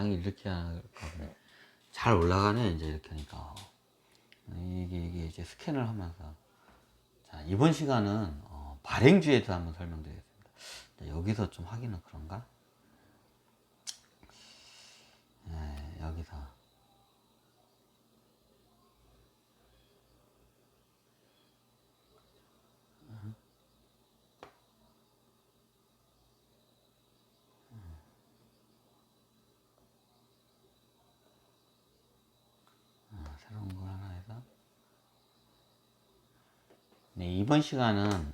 강의 이렇게 하니까 잘 올라가네. 이제 이렇게 하니까 이게 이제 스캔을 하면서. 자, 이번 시간은 발행주에 대해서 한번 설명드리겠습니다. 여기서 좀 하기는 그런가? 네, 여기서 새로운 걸 하나 해서. 네, 이번 시간은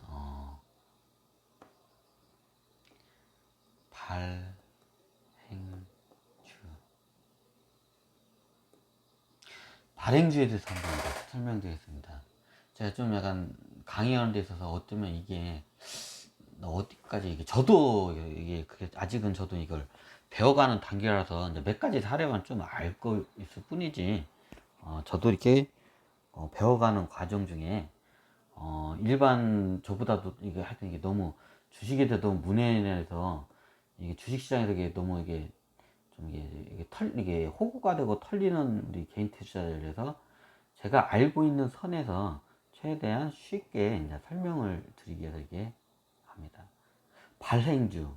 발행주, 발행주에 대해서 한번 설명드리겠습니다. 제가 좀 약간 강의하는 데 있어서 어쩌면 이게 어디까지 이게 저도 이게 그게 아직은 저도 이걸 배워가는 단계라서 이제 몇 가지 사례만 좀 알고 있을 뿐이지, 저도 이렇게 배워가는 과정 중에 일반 저보다도 이게 하여튼 이게 너무 주식에 대해 너무 문외한해서 이게 주식시장에서 이게 너무 이게 좀 이게 호구가 되고 털리는 우리 개인 투자자들에서 제가 알고 있는 선에서 최대한 쉽게 이제 설명을 드리기 위해서 이게 합니다. 발행주.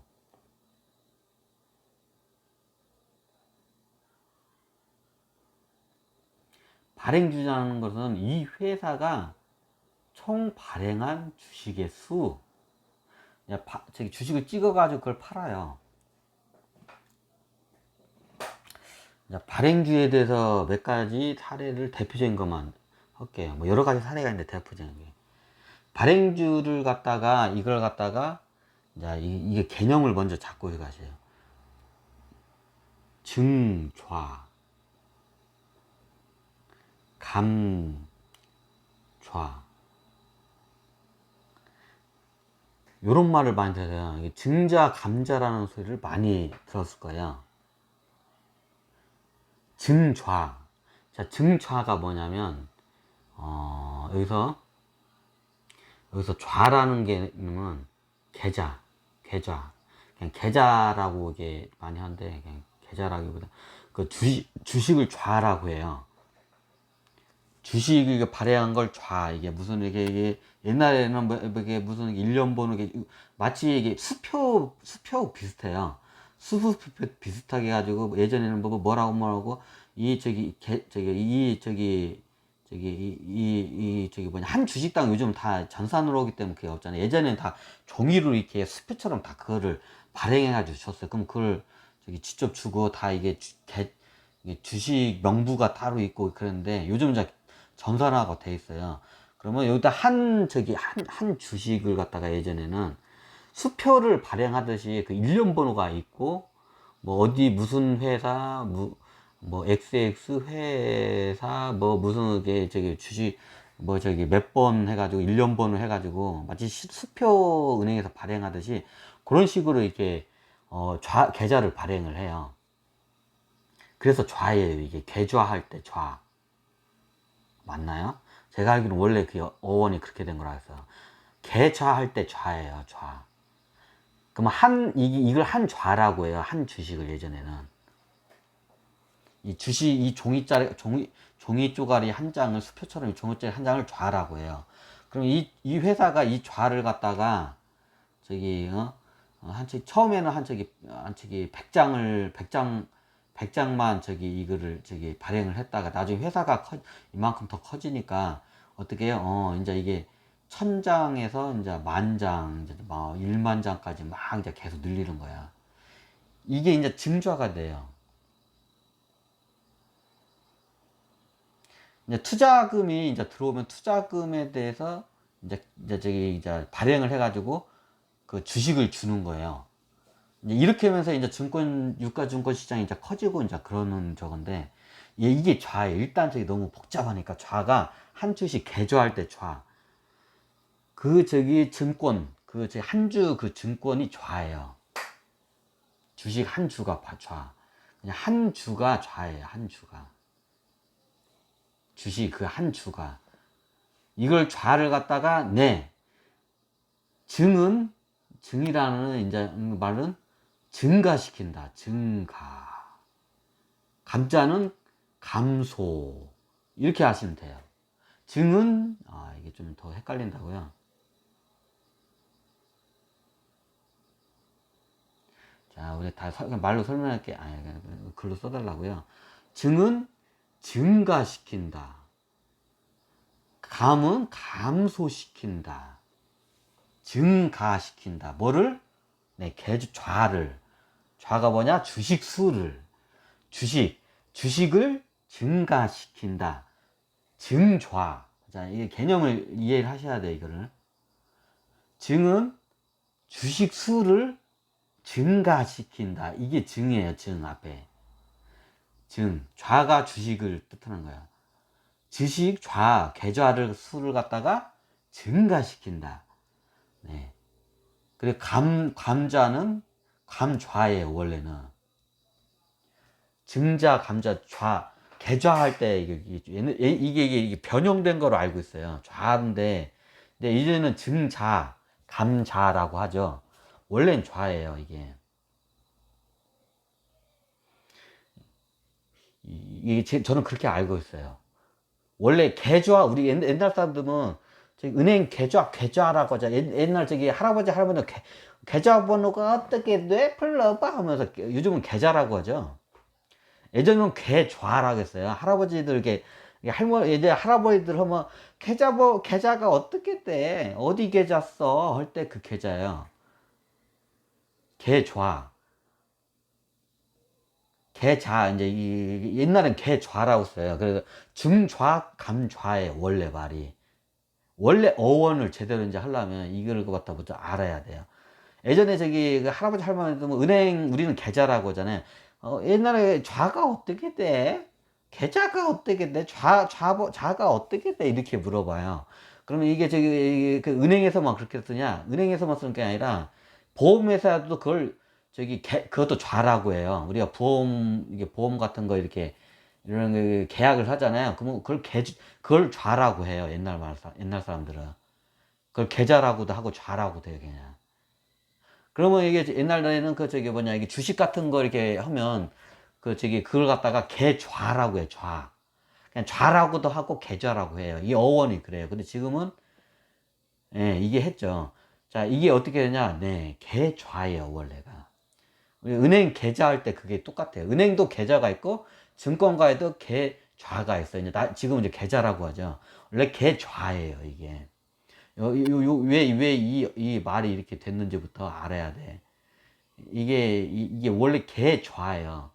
발행주라는 것은 이 회사가 총 발행한 주식의 수. 저기 주식을 찍어가지고 그걸 팔아요. 발행주에 대해서 몇 가지 사례를 대표적인 것만 할게요. 뭐 여러 가지 사례가 있는데 대표적인 게. 발행주를 갖다가 이걸 갖다가 이게 개념을 먼저 잡고 가세요. 증좌, 감좌. 요런 말을 많이 들어요. 증자, 감자라는 소리를 많이 들었을 거예요. 증좌. 자, 증좌가 뭐냐면, 여기서 좌라는 개념은 계좌. 그냥 계좌라고 이게 많이 하는데, 그냥 계좌라기보다 그 주식을 좌라고 해요. 주식을 발행한 걸 좌. 이게 무슨 이게 옛날에는 뭐 이게 무슨 일련 번호, 마치 이게 수표 비슷해요. 수표 비슷하게 가지고 예전에는 뭐라고 저기 뭐냐, 한 주식당 요즘 다 전산으로 오기 때문에 그게 없잖아요. 예전에는 다 종이로 이렇게 수표처럼 다 그거를 발행해 가지고 줬어요. 그럼 그걸 저기 직접 주고 다 이게 주식 명부가 따로 있고 그랬는데 요즘 이제 전산화가 돼 있어요. 그러면 여기다 한 주식을 갖다가 예전에는 수표를 발행하듯이 그 일련 번호가 있고, 뭐 어디 무슨 회사, 뭐 XX 회사, 뭐 무슨 게 저기 주식 뭐 저기 몇 번 해가지고 일련 번호 해가지고 마치 수표 은행에서 발행하듯이 그런 식으로 이렇게 계좌를 발행을 해요. 그래서 좌예요. 이게 계좌할 때 좌. 맞나요? 제가 알기로는 원래 그 어원이 그렇게 된 거라 했어요. 계좌할 때 좌예요. 좌. 그럼 이걸 한 좌라고 해요. 한 주식을 예전에는. 이 주식, 이 종이 쪼가리 한 장을, 수표처럼 이 종이짜리 한 장을 좌라고 해요. 그럼 이 회사가 이 좌를 갖다가 저기 처음에는 한 책이 100장만 이거를 발행을 했다가 나중에 회사가 이만큼 더 커지니까 어떻게 해요? 이제 이게 1000장에서 이제 10,000장, 이제 막 10,000장까지 막 이제 계속 늘리는 거야. 이게 이제 증좌가 돼요. 이제 투자금이 이제 들어오면 투자금에 대해서 이제 발행을 해가지고 그 주식을 주는 거예요. 이렇게 하면서 이제 유가 증권 시장이 이제 커지고 이제 그러는 저건데, 이게 좌예요. 일단 너무 복잡하니까 좌가 한 주식 개조할 때 좌. 증권, 한 주 증권이 좌예요. 주식 한 주가 좌. 그냥 한 주가 좌예요. 한 주가. 주식 한 주가. 이걸 좌를 갖다가, 증이라는 이제 말은 증가시킨다. 증가. 감자는 감소. 이렇게 하시면 돼요. 증은, 이게 좀 더 헷갈린다고요. 자, 우리 다 말로 설명할게. 글로 써달라고요. 증은 증가시킨다. 감은 감소시킨다. 증가시킨다. 뭐를? 네, 좌를. 좌가 뭐냐? 주식수를. 주식을 증가시킨다. 증좌. 자, 이게 개념을 이해를 하셔야 돼, 이거를. 증은 주식수를 증가시킨다. 이게 증이에요, 증 앞에. 좌가 주식을 뜻하는 거야. 주식, 계좌를 수를 갖다가 증가시킨다. 네. 그리고 감자는 감좌예요, 원래는. 증자, 감자, 계좌할 때 이게 변형된 거로 알고 있어요. 좌인데, 근데 이제는 증자, 감자라고 하죠. 원래는 좌예요, 이게. 저는 그렇게 알고 있어요. 원래 계좌, 우리 옛날 사람들은 은행 계좌라고 하죠. 옛날 할아버지, 할머니 계좌번호가 어떻게 돼? 불러봐 하면서 요즘은 계좌라고 하죠. 예전에는 계좌라고 했어요. 할아버지들, 이제 할아버지들 하면 계좌가 어떻게 돼? 어디 계좌 써? 할 때 그 계좌예요. 계좌. 이제 옛날엔 계좌라고 써요. 그래서 증좌, 감좌의 원래 말이. 원래 어원을 제대로 이제 하려면 이걸 갖다 먼저 알아야 돼요. 예전에 그 할아버지 할머니도 뭐 우리는 계좌라고 하잖아요. 옛날에 좌가 어떻게 돼? 계좌가 어떻게 돼? 좌가 어떻게 돼? 이렇게 물어봐요. 그러면 이게 그 은행에서만 그렇게 쓰냐? 은행에서만 쓰는 게 아니라 보험회사도 그것도 좌라고 해요. 우리가 보험 같은 거 이렇게 이런 계약을 하잖아요. 그러면 그걸 좌라고 해요. 옛날 사람들은. 그걸 계좌라고도 하고 좌라고도 해요, 그냥. 그러면 이게 옛날에는 이게 주식 같은 거 이렇게 하면 그걸 갖다가 계좌라고 해요, 좌. 그냥 좌라고도 하고 계좌라고 해요. 이 어원이 그래요. 근데 지금은, 예, 이게 했죠. 자, 이게 어떻게 되냐? 네, 계좌예요, 원래가. 우리 은행 계좌할 때 그게 똑같아요. 은행도 계좌가 있고, 증권가에도 계좌가 있어요. 지금은 이제 계좌라고 하죠. 원래 계좌예요, 이게. 왜 이 말이 이렇게 됐는지부터 알아야 돼. 이게 원래 계좌예요.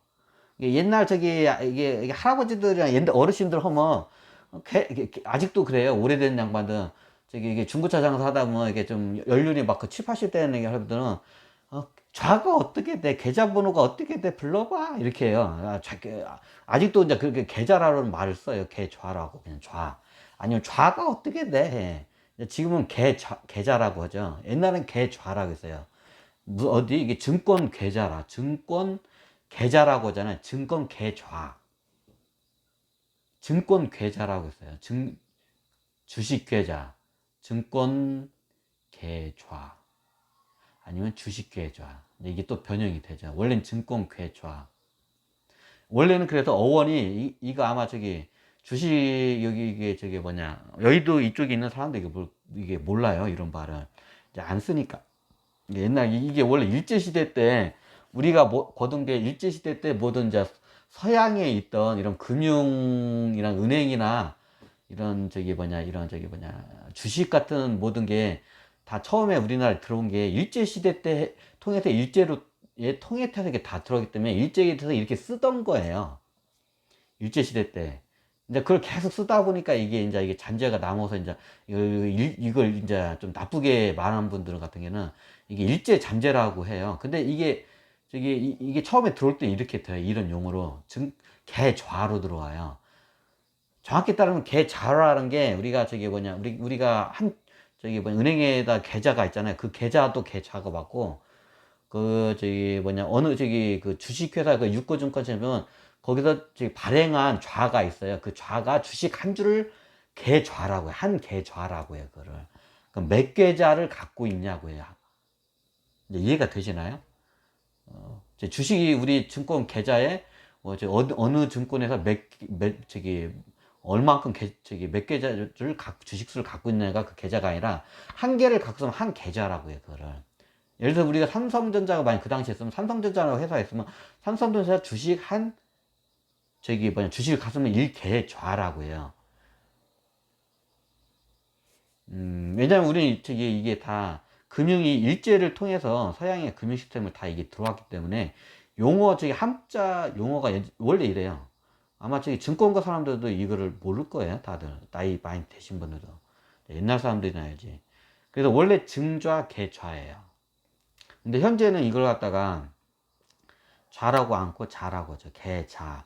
옛날 이게 할아버지들이랑 옛날 어르신들 하면 아직도 그래요. 오래된 양반들 이게 중고차 장사 하다 보면 이게 좀 연륜이 막 7, 80대는 할아버지들은 좌가 어떻게 돼? 계좌번호가 어떻게 돼? 불러봐. 이렇게 해요. 아직도 이제 그렇게 계좌라는 말을 써요. 계좌라고 그냥 좌. 아니면 좌가 어떻게 돼? 지금은 계좌라고 하죠. 옛날엔 계좌라고 했어요. 어디 이게 증권 계좌라. 증권 계좌라고 하잖아요. 증권 계좌. 증권 계좌라고 했어요. 주식 계좌. 증권 계좌. 아니면 주식 계좌. 이게 또 변형이 되죠. 원래는 증권 계좌. 원래는 그래서 어원이 이거 아마 주식 여기 이게 여의도 이쪽에 있는 사람들 이게 몰라요. 이런 말을 이제 안 쓰니까. 옛날 이게 원래 일제시대 때 우리가 거둔 게 일제시대 때 모든 이제 서양에 있던 이런 금융이랑 은행이나 이런 이런 주식 같은 모든 게 다 처음에 우리나라에 들어온 게 일제시대 때 통해서 통해서 이게 다 들어오기 때문에 일제에 대해서 이렇게 쓰던 거예요. 일제시대 때. 이제 그걸 계속 쓰다 보니까 이게 잔재가 남아서 이걸 이제 좀 나쁘게 말하는 분들 같은 경우는 이게 일제 잔재라고 해요. 근데 이게 처음에 들어올 때 이렇게 돼요. 이런 용어로. 계좌로 들어와요. 정확히 따르면 계좌라는 게 우리가 우리가 은행에다 계좌가 있잖아요. 그 계좌도 계좌가 맞고 그 주식회사 유가증권처럼 보면 거기서 발행한 좌가 있어요. 그 좌가 주식 한 주를 계좌라고 해요. 한 계좌라고 해요, 그거를. 그럼 몇 계좌를 갖고 있냐고 해요. 이제 이해가 되시나요? 주식이 우리 증권 계좌에 뭐 어느 증권에서 저기 얼만큼 저기 몇 계좌를 주식수를 갖고 있느냐가 그 계좌가 아니라 한 개를 갖고 있으면 한 계좌라고 해요. 그거를. 예를 들어 우리가 삼성전자가 만약 그 당시에 있으면 삼성전자라고 회사에 있으면 삼성전자 주식 한 저기 뭐냐 주식을 갖고 있으면 1계좌라고 해요. 왜냐면 우리는 저기 이게 다 금융이 일제를 통해서 서양의 금융 시스템을 다 이게 들어왔기 때문에 용어 저기 한자 용어가 원래 이래요. 아마 저기 증권가 사람들도 이거를 모를 거예요. 다들 나이 많이 되신 분들도 옛날 사람들이나 알지. 그래서 원래 증좌 계좌예요. 근데 현재는 이걸 갖다가 좌라고 않고 자라고 하죠. 계좌.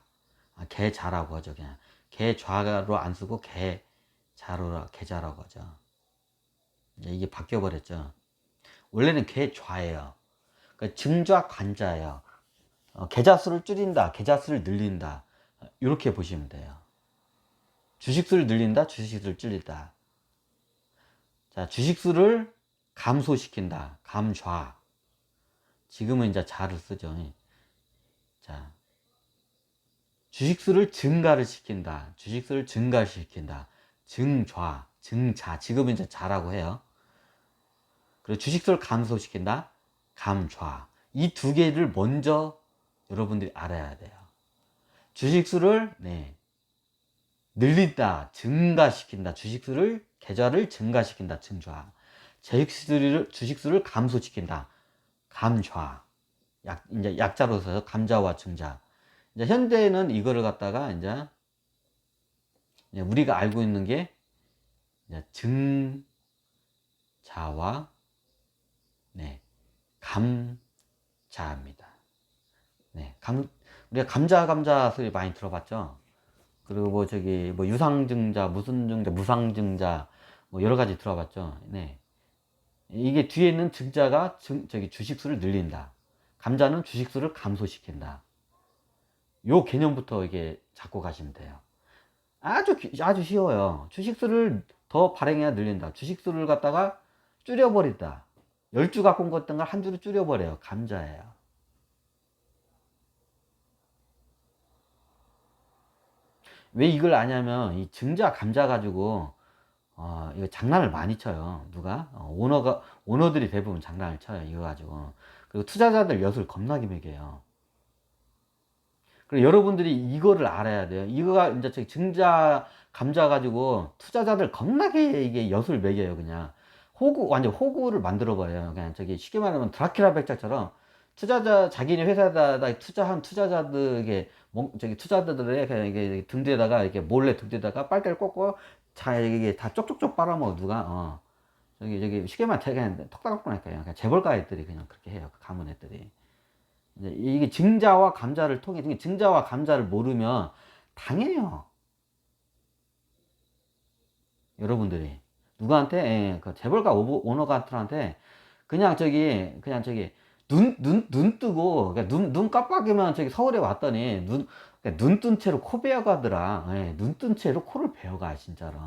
계좌라고 하죠. 그냥 계좌로 안 쓰고 계좌라고 하죠. 이게 바뀌어 버렸죠. 원래는 계좌예요. 그러니까 증좌 관자예요. 계좌 수를 줄인다, 계좌 수를 늘린다. 이렇게 보시면 돼요. 주식수를 늘린다, 주식수를 줄인다. 자, 주식수를 감소시킨다, 감좌. 지금은 이제 자를 쓰죠. 자, 주식수를 증가를 시킨다, 주식수를 증가시킨다. 증좌, 증자. 지금은 이제 자라고 해요. 그리고 주식수를 감소시킨다, 감좌. 이 두 개를 먼저 여러분들이 알아야 돼요. 주식수를 늘린다, 증가시킨다. 주식수를 계좌를 증가시킨다, 증좌. 주식수를 감소시킨다, 감좌. 이제 약자로서 감자와 증자. 이제 현대는 이거를 갖다가 이제 우리가 알고 있는 게 증자와 감자입니다. 우리가 감자 소리 많이 들어봤죠. 그리고 뭐 저기 뭐 유상증자, 무슨 증자, 무상증자 뭐 여러 가지 들어봤죠. 이게 뒤에 있는 증자가 저기 주식수를 늘린다. 감자는 주식수를 감소시킨다. 요 개념부터 이게 잡고 가시면 돼요. 아주 쉬워요. 주식수를 더 발행해야 늘린다. 주식수를 갖다가 줄여버린다. 10주 갖고 온 것던 걸 한 주로 줄여버려요. 감자예요. 왜 이걸 아냐면 이 증자 감자 가지고 이거 장난을 많이 쳐요. 누가? 오너들이 대부분 장난을 쳐요. 이거 가지고. 그리고 투자자들 엿을 겁나게 먹여요. 그리고 여러분들이 이거를 알아야 돼요. 이거가 이제 저기 증자 감자 가지고 투자자들 겁나게 이게 엿을 먹여요. 그냥 완전 호구를 만들어 버려요. 그냥 저기 쉽게 말하면 드라큘라 백작처럼 자기네 회사에다 투자한 투자자들에게 저기 투자자들의 그냥 이게 등 뒤에다가 이렇게 몰래 등 뒤에다가 빨대를 꽂고 이게 다 쪽쪽쪽 빨아먹어 누가 저기 쉽게 말하면 그냥 톡닥톡닥하니까요. 그냥 재벌가 애들이 그냥 그렇게 해요. 그 가문 애들이. 이게 증자와 감자를 통해 증자와 감자를 모르면 당해요. 여러분들이 누구한테 그 재벌가 오너가한테 그냥 저기 눈 뜨고 눈 깜빡이면 저기 서울에 왔더니 눈 뜬 채로 코 베어가더라. 눈 뜬 채로 코를 베어가 진짜로.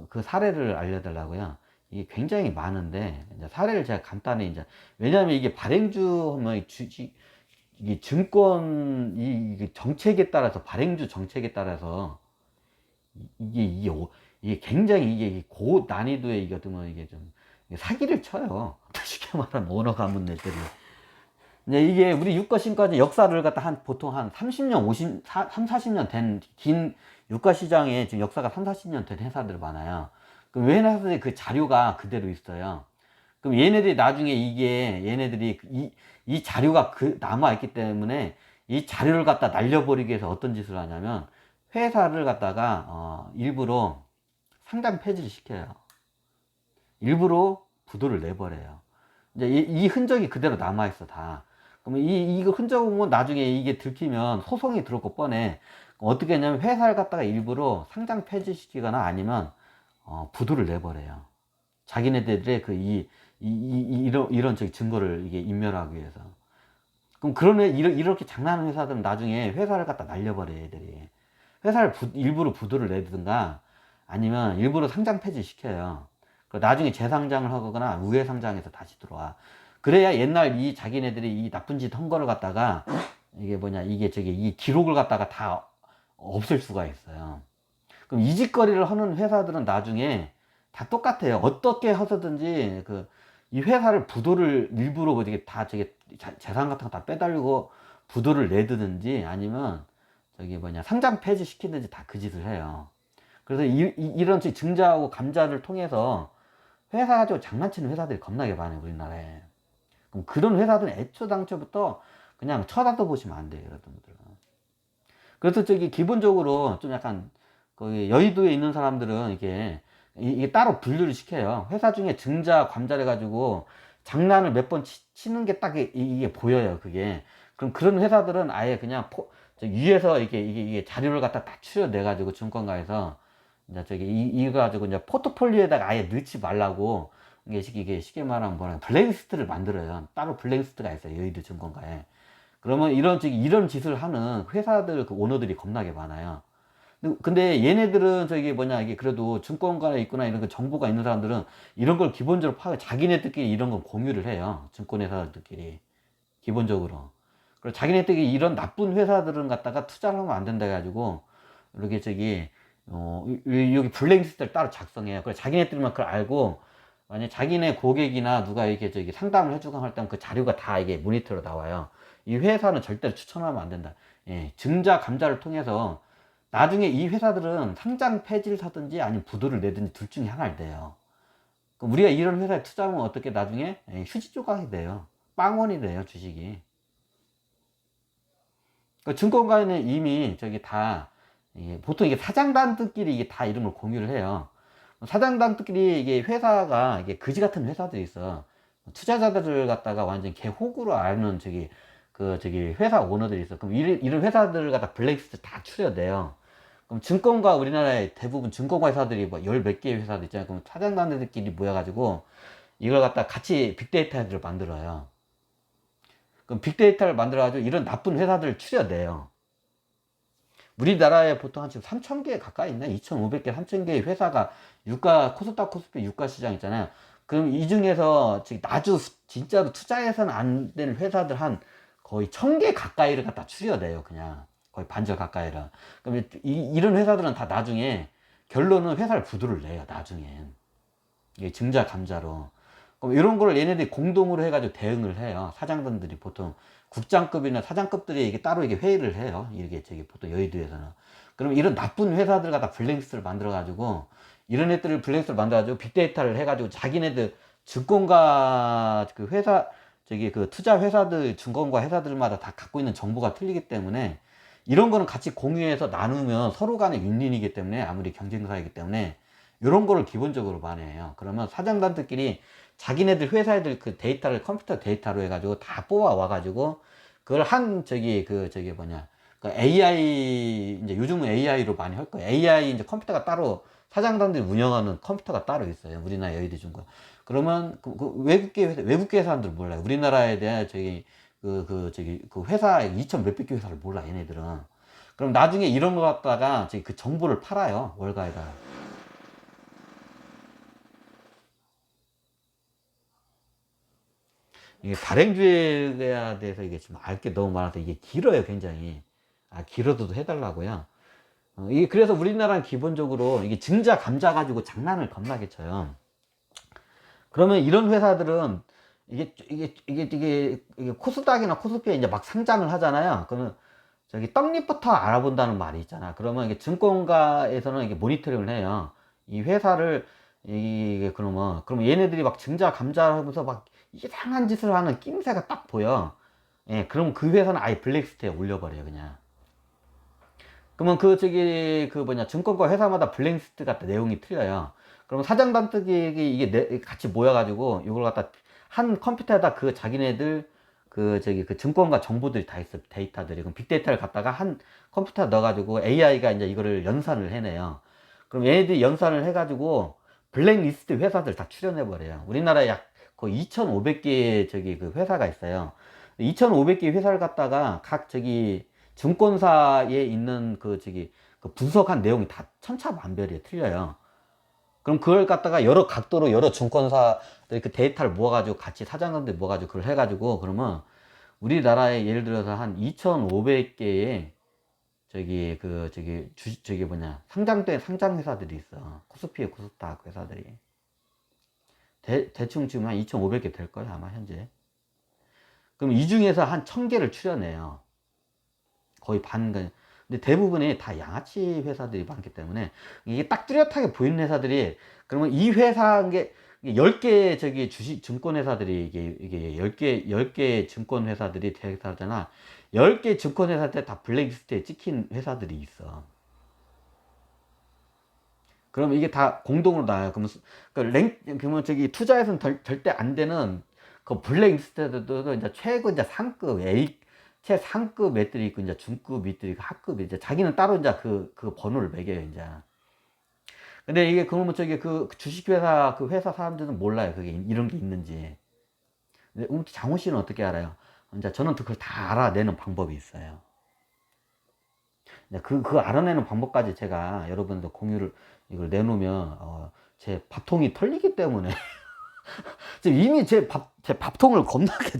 그 사례를 알려달라고요. 이게 굉장히 많은데 이제 사례를 제가 간단히 이제 왜냐하면 이게 발행주 하면 이게 증권 이 정책에 따라서 발행주 정책에 따라서 이게 굉장히 이게 고 난이도의 이게 어떤 이게 좀 사기를 쳐요. 쉽게 말하면 오너 가문 애들이. 이게 우리 유가신까지 역사를 갖다 보통 한 30년, 3, 40년 된 긴 유가시장에 지금 역사가 3, 40년 된 회사들 많아요. 그럼 회사들이 그 자료가 그대로 있어요. 그럼 얘네들이 나중에 얘네들이 이 자료가 남아있기 때문에 이 자료를 갖다 날려버리기 위해서 어떤 짓을 하냐면 회사를 갖다가 일부러 상장 폐지를 시켜요. 일부러 부도를 내버려요. 이제 이 흔적이 그대로 남아있어 다. 그러면 이거 흔적은 나중에 이게 들키면 소송이 들어올 거 뻔해. 어떻게 했냐면 회사를 갖다가 일부러 상장 폐지시키거나 아니면 부도를 내버려요. 자기네들의 이런 저기 증거를 이게 인멸하기 위해서. 그럼 이렇게 장난하는 회사들은 나중에 회사를 갖다 날려버려 애들이. 회사를 일부러 부도를 내든가 아니면 일부러 상장 폐지 시켜요. 나중에 재상장을 하거나 우회상장해서 다시 들어와. 그래야 옛날 자기네들이 이 나쁜 짓 한 거를 갖다가 이게 뭐냐, 이게 저기, 이 기록을 갖다가 다 없앨 수가 있어요. 그럼 이직거리를 하는 회사들은 나중에 다 똑같아요. 어떻게 해서든지 이 회사를 부도를 일부러 그게 다 저기 재산 같은 거 다 빼달리고 부도를 내드든지 아니면 저기 뭐냐, 상장 폐지 시키든지 다 그 짓을 해요. 그래서 이런 증자하고 감자를 통해서 회사 가지고 장난치는 회사들이 겁나게 많아요, 우리나라에. 그럼 그런 회사들은 애초 당초부터 그냥 쳐다도 보시면 안 돼요, 여러분들. 그래서 저기 기본적으로 좀 약간 거기 여의도에 있는 사람들은 이게 따로 분류를 시켜요. 회사 중에 증자, 감자를 가지고 장난을 몇 번 치는 게 딱 이게 보여요, 그게. 그럼 그런 회사들은 아예 그냥 위에서 이게 자료를 갖다 다 추려내가지고 증권가에서 이제 이거 가지고 이제 포트폴리오에다가 아예 넣지 말라고 이게 쉽게 말하면 뭐냐, 블랙리스트를 만들어요. 따로 블랙리스트가 있어요, 여의도 증권가에. 그러면 이런 짓을 하는 회사들 그 오너들이 겁나게 많아요. 근데 얘네들은 저기 뭐냐, 이게 그래도 증권가에 있거나 이런 그 정보가 있는 사람들은 이런 걸 기본적으로 자기네들끼리 이런 건 공유를 해요. 증권회사들끼리. 기본적으로. 그리고 자기네들끼리 이런 나쁜 회사들은 갖다가 투자를 하면 안 된다 해가지고, 이렇게 여기 블랙리스트를 따로 작성해요. 그래서 자기네들만 그걸 알고, 만약 자기네 고객이나 누가 이렇게 상담을 해주거나 할 때 그 자료가 다 이게 모니터로 나와요. 이 회사는 절대로 추천하면 안 된다. 예, 증자 감자를 통해서 나중에 이 회사들은 상장 폐지를 사든지 아니면 부도를 내든지 둘 중에 하나를 돼요. 그럼 우리가 이런 회사에 투자하면 어떻게 나중에 휴지 조각이 돼요. 빵원이 돼요, 주식이. 그러니까 증권가에는 이미 보통 이게 사장단들끼리 이게 다 이런 걸 공유를 해요. 사장단들끼리 이게 회사가 이게 그지 같은 회사들이 있어. 투자자들을 갖다가 완전 개호구로 알는 회사 오너들이 있어. 그럼 이런 회사들을 갖다 블랙리스트 다 추려내요. 그럼 증권가, 우리나라의 대부분 증권가 회사들이 뭐 열 몇 개의 회사들 있잖아요. 그럼 사장단들끼리 모여가지고 이걸 갖다 같이 빅데이터를 만들어요. 그럼 빅데이터를 만들어가지고 이런 나쁜 회사들을 추려내요. 우리나라에 보통 한 지금 3,000개 가까이 있나? 2,500개, 3,000개의 회사가 코스닥 코스피 유가 시장 있잖아요. 그럼 이 중에서 지금 진짜로 투자해서는 안 되는 회사들 한 거의 1,000개 가까이를 갖다 추려내요, 그냥. 거의 반절 가까이를. 그럼 이런 회사들은 다 나중에 결론은 회사를 부도를 내요, 나중엔. 이게 증자 감자로. 그럼 이런 걸 얘네들이 공동으로 해가지고 대응을 해요. 사장들이 보통 국장급이나 사장급들이 이게 따로 회의를 해요. 이게 보통 여의도에서는. 그럼 이런 나쁜 회사들 갖다 블랙리스트를 만들어가지고 이런 애들을 블랙리스트를 만들어가지고 빅데이터를 해가지고 자기네들 증권가 그 회사 투자 회사들 증권가 회사들마다 다 갖고 있는 정보가 틀리기 때문에 이런 거는 같이 공유해서 나누면 서로 간의 윈윈이기 때문에, 아무리 경쟁사이기 때문에 이런 거를 기본적으로 많이 해요. 그러면 사장단들끼리 자기네들 회사애들 그 데이터를 컴퓨터 데이터로 해가지고 다 뽑아 와가지고 그걸 AI, 이제 요즘은 AI로 많이 할 거예요. AI 이제 컴퓨터가 따로, 사장단들이 운영하는 컴퓨터가 따로 있어요. 우리나라 여의도 중과. 그러면 외국계 회사들 몰라요. 우리나라에 대한 그 회사 2천 몇백 개 회사를 몰라, 얘네들은. 그럼 나중에 이런 거 갖다가 그 정보를 팔아요, 월가에다가. 이게 발행주에 대해서 이게 좀 알 게 너무 많아서 이게 길어요, 굉장히. 길어도 해달라고요. 이게 그래서 우리나라는 기본적으로 이게 증자 감자 가지고 장난을 겁나게 쳐요. 그러면 이런 회사들은 이게 코스닥이나 코스피에 이제 막 상장을 하잖아요. 그러면 떡잎부터 알아본다는 말이 있잖아. 그러면 이게 증권가에서는 이게 모니터링을 해요. 이 회사를 그러면 얘네들이 막 증자 감자 하면서 막 이상한 짓을 하는 낌새가 딱 보여. 예, 그럼 그 회사는 아예 블랙리스트에 올려버려요, 그냥. 그러면 증권가 회사마다 블랙리스트 같은 내용이 틀려요. 그럼 사장단들이 이게 같이 모여가지고 이걸 갖다 한 컴퓨터에다 자기네들 그 증권가 정보들이 다 있어, 데이터들이. 그럼 빅데이터를 갖다가 한 컴퓨터에 넣어가지고 AI가 이제 이거를 연산을 해내요. 그럼 얘네들이 연산을 해가지고 블랙리스트 회사들 다 추려내버려요. 우리나라에 약 거의 2,500개 그 회사가 있어요. 2,500개 회사를 갖다가 각 증권사에 있는 그 분석한 내용이 다 천차만별이에요. 틀려요. 그럼 그걸 갖다가 여러 각도로 여러 증권사 그 데이터를 모아가지고 같이 사장님들 모아가지고 그걸 해가지고 그러면 우리나라에 예를 들어서 한 2,500개의 저기 뭐냐, 상장된 상장 회사들이 있어. 코스피에 코스닥 회사들이. 대충 지금 한 2,500개 될 거야, 아마 현재. 그럼 이 중에서 한 1,000개를 추려내요. 거의 반. 근데 대부분이 다 양아치 회사들이 많기 때문에 이게 딱 뚜렷하게 보이는 회사들이, 그러면 이 회사 게 10개 저기 주식 증권 회사들이 이게 10개 증권 회사들이 대회사잖아. 10개 증권 회사들 다 블랙리스트에 찍힌 회사들이 있어. 그럼 이게 다 공동으로 나와요. 그러면 저기 투자에서는 절대 안 되는 그 블랙리스트도 이제 최고 이제 상급 최상급 애들이 있고, 이제 중급 밑들이 있고, 하급, 이제 자기는 따로 이제 그 번호를 매겨요, 이제. 근데 이게 그러면 저기 그 주식회사 그 회사 사람들은 몰라요. 그게 이런 게 있는지. 근데 장호 씨는 어떻게 알아요? 이제 저는 그걸 다 알아내는 방법이 있어요. 그 알아내는 방법까지 제가 여러분들 공유를 이걸 내놓으면 제 밥통이 털리기 때문에 지금 이미 제 밥통을 겁나게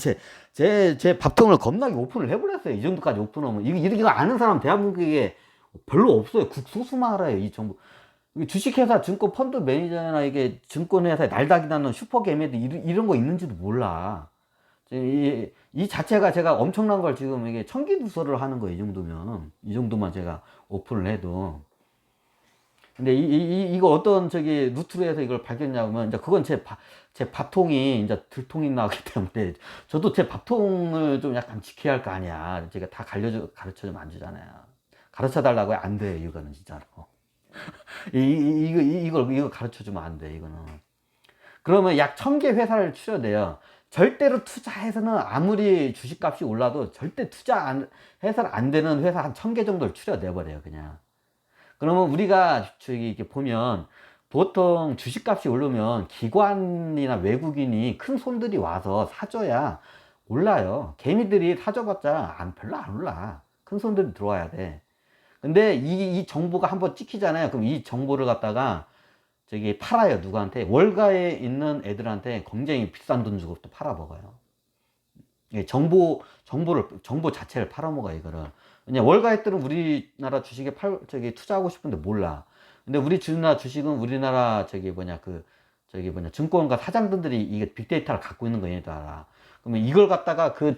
제 밥통을 겁나게 오픈을 해버렸어요. 이 정도까지 오픈하면 이거 아는 사람 대한민국에 별로 없어요. 국소수만 알아요. 이 정보. 주식회사, 증권 펀드 매니저나 이게 증권회사에 날다기 나는 슈퍼개미들 이런 거 있는지도 몰라. 이 자체가 제가 엄청난 걸 지금 이게 청기누설을 하는 거예요. 이 정도만 제가 오픈을 해도. 근데 이거 어떤 저기 루트로 해서 이걸 발견했냐면, 이제 그건 제 밥통이 이제 들통이 나기 때문에 저도 제 밥통을 좀 약간 지켜야 할 거 아니야. 제가 다 가르쳐주면 안 주잖아요. 가르쳐 달라고 안 돼, 이거는 진짜로. 이걸 가르쳐주면 안 돼, 이거는. 그러면 약 1,000개 회사를 추려내요. 절대로 투자해서는 아무리 주식값이 올라도 절대 해서는 안 되는 회사 한 1,000개 정도를 추려내버려요, 그냥. 그러면 우리가 저기 이렇게 보면 보통 주식값이 오르면 기관이나 외국인이 큰 손들이 와서 사줘야 올라요. 개미들이 사줘봤자 별로 안 올라. 큰 손들이 들어와야 돼. 근데 이 정보가 한번 찍히잖아요. 그럼 이 정보를 갖다가 저기 팔아요. 누구한테? 월가에 있는 애들한테 굉장히 비싼 돈 주고 또 팔아먹어요. 정보 자체를 팔아먹어요, 이거를. 그냥 월가 애들은 우리나라 주식에 저기 투자하고 싶은데 몰라. 근데 우리나라 주식은 우리나라 증권가 사장들이 이게 빅데이터를 갖고 있는 거 얘네들 알아. 그러면 이걸 갖다가 그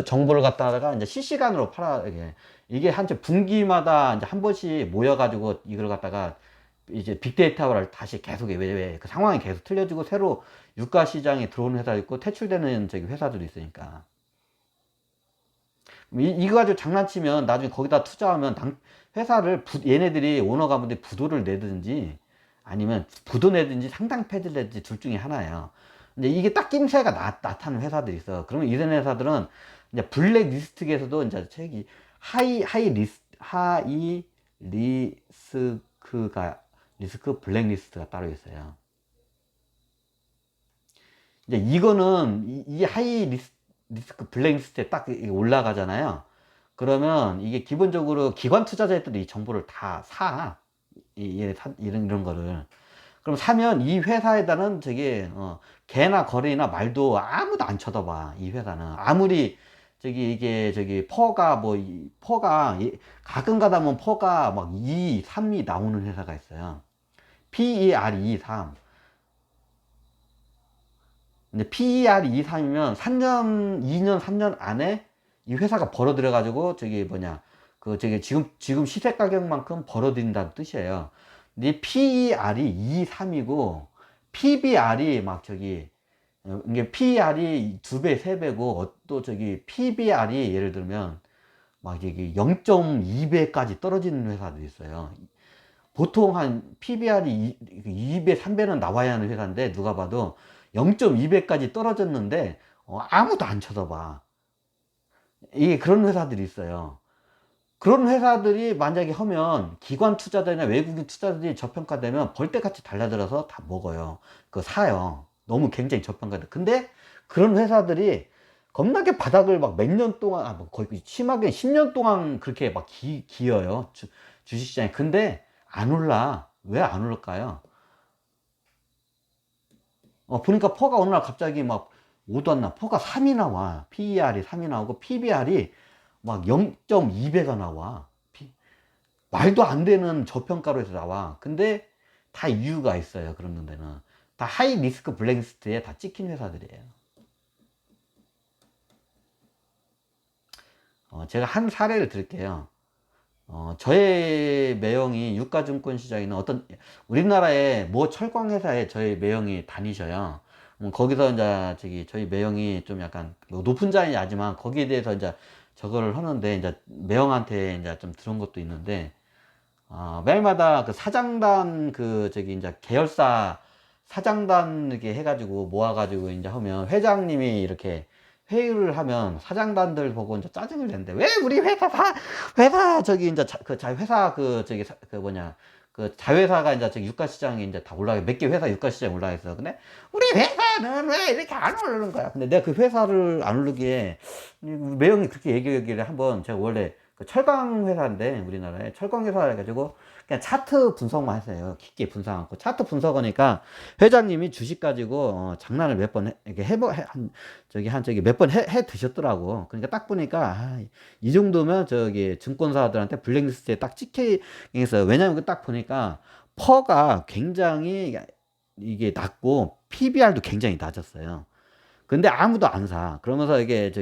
정보를 갖다가 이제 실시간으로 팔아. 이게 한 분기마다 이제 한 번씩 모여가지고 이걸 갖다가 이제 빅데이터를 다시 계속 그 상황이 계속 틀려지고 새로 유가 시장에 들어오는 회사 있고 퇴출되는 저기 회사들이 있으니까. 이거 가지고 장난치면 나중에 거기다 투자하면 얘네들이 오너 가문들이 부도를 내든지 아니면 부도 내든지 상당 패드를 내든지 둘 중에 하나예요. 근데 이게 딱 낌새가 나타나는 회사들이 있어. 그러면 이런 회사들은 이제 블랙 리스트에서도 이제 하이 리스크 블랙 리스트가 따로 있어요. 이제 이거는 이 하이 리스크 블랙 리스트에 딱 올라가잖아요. 그러면 이게 기본적으로 기관 투자자들이 이 정보를 다 사. 이런 거를. 그럼 사면 이 회사에다는 개나 거래나 말도 아무도 안 쳐다봐. 이 회사는. 아무리 퍼가 가끔 가다 보면 퍼가 막 2, 3이 나오는 회사가 있어요. PER 2, 3. 근데 PER 2, 3이면 2년, 3년 안에 이 회사가 벌어들여 가지고 지금 시세 가격만큼 벌어들인다는 뜻이에요. 근데 PER이 2, 3이고 PBR이 이게 PER이 2배, 3배고 또 PBR이 예를 들면 0.2배까지 떨어지는 회사도 있어요. 보통 한 PBR이 2배, 3배는 나와야 하는 회사인데 누가 봐도 0.2배까지 떨어졌는데 아무도 안 쳐다봐. 이게 그런 회사들이 있어요. 그런 회사들이 만약에 하면 기관 투자자나 외국인 투자자들이 저평가되면 벌떼같이 달라들어서 다 먹어요. 그거 사요. 너무 굉장히 저평가돼. 근데 그런 회사들이 겁나게 바닥을 막 몇 년 동안, 거의 심하게 10년 동안 그렇게 막 기어요. 주식시장에. 근데 안 올라. 왜 안 올릴까요? 보니까 퍼가 어느 날 갑자기 막 5도 안 나. 퍼가 3이 나와. PER이 3이 나오고 PBR이 막 0.2배가 나와. 말도 안 되는 저평가로 해서 나와. 근데 다 이유가 있어요. 그런 데는 다 하이 리스크 블랙리스트에 다 찍힌 회사들이에요. 제가 한 사례를 드릴게요. 저의 매형이 유가증권 시장에 있는 어떤 우리나라의 모 철강 회사에 저희 매형이 다니셔요. 거기서 이제 저희 매형이 좀 약간 뭐 높은 자리는 아니지만 거기에 대해서 이제 저거를 하는데 이제 매형한테 이제 좀 들은 것도 있는데, 매일마다 그 사장단 이제 계열사 사장단 이렇게 해가지고 모아가지고 이제 하면 회장님이 이렇게 회의를 하면 사장단들 보고 이제 짜증을 낸대. 왜 우리 회사 이제 회사 그 자회사가 이제 유가 시장에 이제 다 올라가, 몇 개 회사 유가 시장에 올라가 있어. 근데 우리 회사는 왜 이렇게 안 오르는 거야? 근데 내가 그 회사를 안 오르기에 매형이 그렇게 얘기하길래 한번 제가 원래 그 철강 회사인데 우리나라에 철강 회사 해가지고 그냥 차트 분석만 했어요. 깊게 분석하고 차트 분석하니까 회장님이 주식 가지고 장난을 몇 번 이렇게 몇 번 해 드셨더라고. 그러니까 딱 보니까 이 정도면 증권사들한테 블랙리스트에 딱 찍혀 있어요. 왜냐면 딱 보니까 퍼가 굉장히 이게 낮고 PBR도 굉장히 낮았어요. 근데 아무도 안 사. 그러면서 이게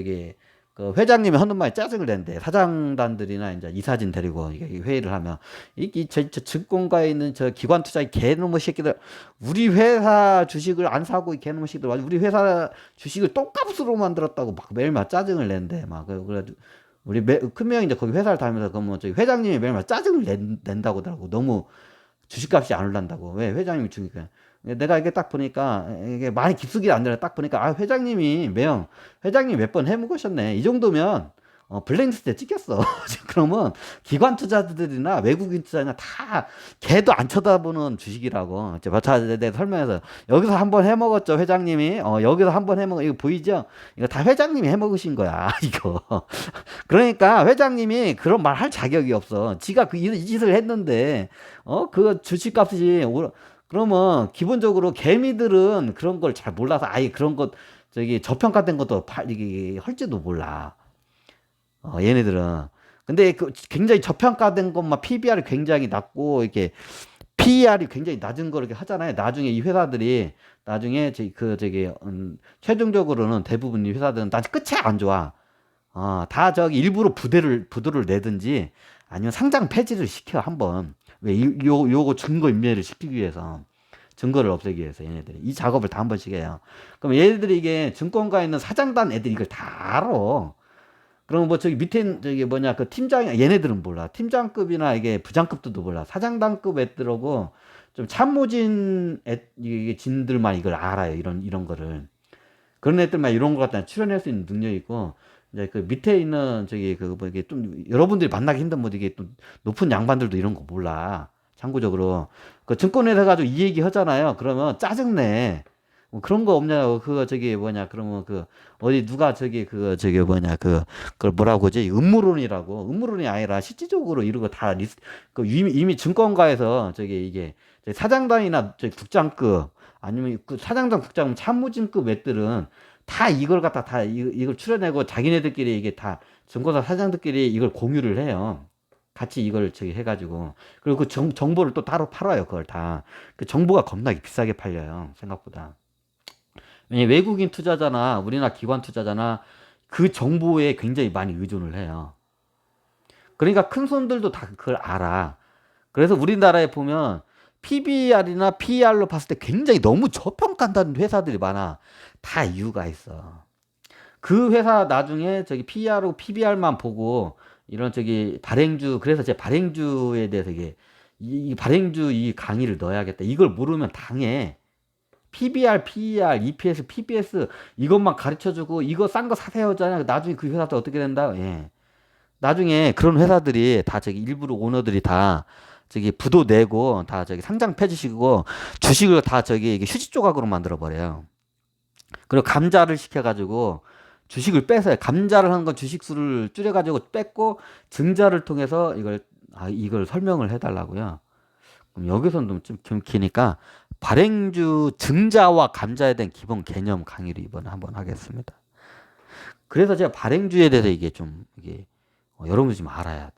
그 회장님이 하는 말에 짜증을 낸대. 사장단들이나 이제 이사진 데리고 회의를 하면 저 증권가에 있는 저 기관 투자의 개놈의 새끼들, 우리 회사 주식을 안 사고 이 개놈의 새끼들 우리 회사 주식을 똥값으로 만들었다고 막 매일마다 짜증을 낸대. 막 그래가지고 큰 명이 이제 거기 회사를 다니면서 그러면 저기 회장님이 매일마다 짜증을 낸다고 하더라고. 너무 주식값이 안 올란다고. 왜 회장님이 주니까. 내가 이게 딱 보니까 이게 많이 깊숙이 안 들어. 딱 보니까 회장님이 매형 회장님 몇 번 해먹으셨네. 이 정도면 블랙리스트에 찍혔어. 그러면 기관 투자들이나 외국인 투자나 다 걔도 안 쳐다보는 주식이라고. 제가 내가 설명해서 여기서 한번 해먹었죠 회장님이. 여기서 한번 해먹어. 이거 보이죠? 이거 다 회장님이 해먹으신 거야 이거. 그러니까 회장님이 그런 말 할 자격이 없어. 지가 이 짓을 했는데 그 주식값이 그러면 기본적으로 개미들은 그런 걸 잘 몰라서 아예 그런 것 저평가된 것도 이게 할지도 몰라. 얘네들은. 근데 굉장히 저평가된 것만 PBR이 굉장히 낮고 이렇게 PER이 굉장히 낮은 걸 이렇게 하잖아요. 나중에 이 회사들이 나중에 최종적으로는 대부분 이 회사들은 다 끝이 안 좋아. 다 일부러 부도를 내든지 아니면 상장 폐지를 시켜 한번. 왜 요거 증거 인멸을 시키기 위해서, 증거를 없애기 위해서 얘네들이 이 작업을 다 한 번씩 해요. 그럼 얘네들이 이게 증권가에 있는 사장단 애들이 이걸 다 알아. 그럼 뭐 밑에 그 팀장, 얘네들은 몰라. 팀장급이나 이게 부장급들도 몰라. 사장단급 애들하고 좀 참모진 이게 진들만 이걸 알아요. 이런 거를. 그런 애들만 이런 거 갖다 출연할 수 있는 능력이 있고, 이제 그 밑에 있는 이게 좀 여러분들이 만나기 힘든 이게 또 높은 양반들도 이런 거 몰라. 참고적으로 그 증권회사 가지고 이 얘기 하잖아요. 그러면 짜증내. 뭐 그런 거 없냐고. 그러면 어디 누가 그걸 뭐라고 하지? 음모론이 아니라 실질적으로 이런 거 다 이미 증권가에서 이게 사장단이나 국장급 아니면 그 사장단 국장 참모진급 애들은 다 이걸 갖다 다 이걸 추려내고 자기네들끼리 이게 다 증권사 사장들끼리 이걸 공유를 해요. 같이 이걸 해가지고. 그리고 그 정보를 또 따로 팔아요. 그걸 다. 그 정보가 겁나게 비싸게 팔려요. 생각보다. 왜냐면 외국인 투자자나 우리나라 기관 투자자나 그 정보에 굉장히 많이 의존을 해요. 그러니까 큰 손들도 다 그걸 알아. 그래서 우리나라에 보면 PBR이나 PER로 봤을 때 굉장히 너무 저평가한다는 회사들이 많아. 다 이유가 있어. 그 회사 나중에 PER하고 PBR만 보고 이런 발행주, 그래서 제 발행주에 대해서 이 발행주 이 강의를 넣어야겠다. 이걸 모르면 당해. PBR, PER, EPS, PBS 이것만 가르쳐주고 이거 싼 거 사세요 하잖아. 나중에 그 회사도 어떻게 된다? 예. 나중에 그런 회사들이 다 일부러 오너들이 다 부도 내고 다 상장 폐지시키고 주식을 다 이게 휴지 조각으로 만들어 버려요. 그리고 감자를 시켜가지고 주식을 빼서요. 감자를 한 건 주식 수를 줄여가지고 뺐고 증자를 통해서 이걸 설명을 해달라고요. 그럼 여기서는 좀 기니까 발행주 증자와 감자에 대한 기본 개념 강의를 이번에 한번 하겠습니다. 그래서 제가 발행주에 대해서 이게 좀 이게 여러분들이 좀 알아야